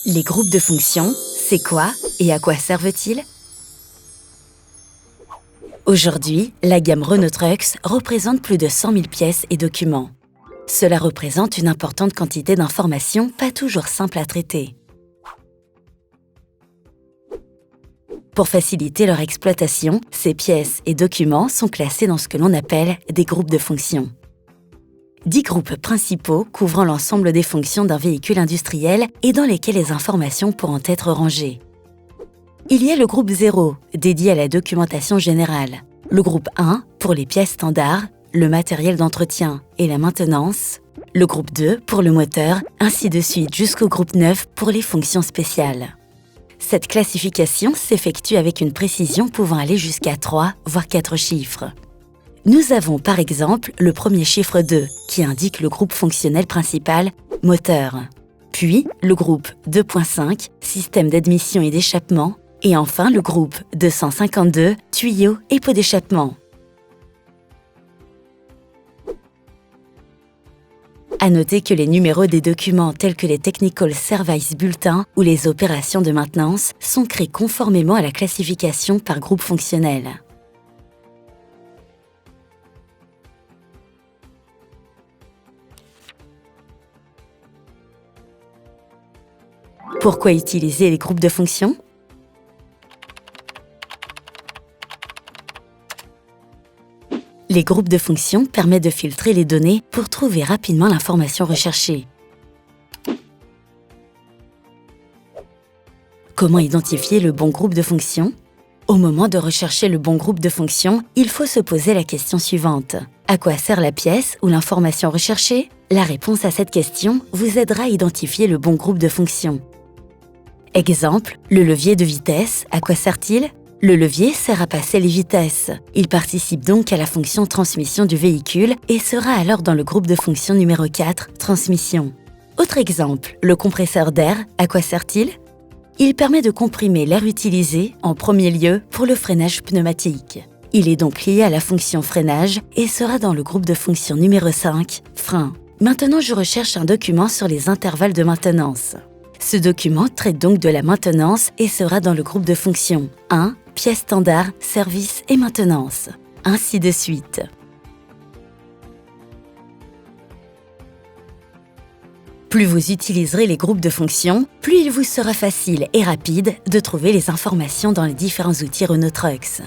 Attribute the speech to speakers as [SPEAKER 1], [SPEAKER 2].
[SPEAKER 1] Les groupes de fonctions, c'est quoi et à quoi servent-ils? Aujourd'hui, la gamme Renault Trucks représente plus de 100 000 pièces et documents. Cela représente une importante quantité d'informations pas toujours simples à traiter. Pour faciliter leur exploitation, ces pièces et documents sont classés dans ce que l'on appelle des groupes de fonctions. 10 groupes principaux couvrant l'ensemble des fonctions d'un véhicule industriel et dans lesquels les informations pourront être rangées. Il y a le groupe 0, dédié à la documentation générale. Le groupe 1, pour les pièces standards, le matériel d'entretien et la maintenance. Le groupe 2, pour le moteur, ainsi de suite jusqu'au groupe 9 pour les fonctions spéciales. Cette classification s'effectue avec une précision pouvant aller jusqu'à 3, voire 4 chiffres. Nous avons par exemple le premier chiffre 2, qui indique le groupe fonctionnel principal, moteur. Puis le groupe 2.5, système d'admission et d'échappement. Et enfin le groupe 252, tuyaux et pots d'échappement. À noter que les numéros des documents tels que les Technical Service Bulletins ou les opérations de maintenance sont créés conformément à la classification par groupe fonctionnel. Pourquoi utiliser les groupes de fonctions? Les groupes de fonctions permettent de filtrer les données pour trouver rapidement l'information recherchée. Comment identifier le bon groupe de fonctions? Au moment de rechercher le bon groupe de fonctions, il faut se poser la question suivante. À quoi sert la pièce ou l'information recherchée? La réponse à cette question vous aidera à identifier le bon groupe de fonctions. Exemple, le levier de vitesse, à quoi sert-il? Le levier sert à passer les vitesses. Il participe donc à la fonction transmission du véhicule et sera alors dans le groupe de fonctions numéro 4, transmission. Autre exemple, le compresseur d'air, à quoi sert-il? Il permet de comprimer l'air utilisé, en premier lieu, pour le freinage pneumatique. Il est donc lié à la fonction freinage et sera dans le groupe de fonctions numéro 5, frein. Maintenant, je recherche un document sur les intervalles de maintenance. Ce document traite donc de la maintenance et sera dans le groupe de fonctions 1, pièces standards, services et maintenance. Ainsi de suite. Plus vous utiliserez les groupes de fonctions, plus il vous sera facile et rapide de trouver les informations dans les différents outils Renault Trucks.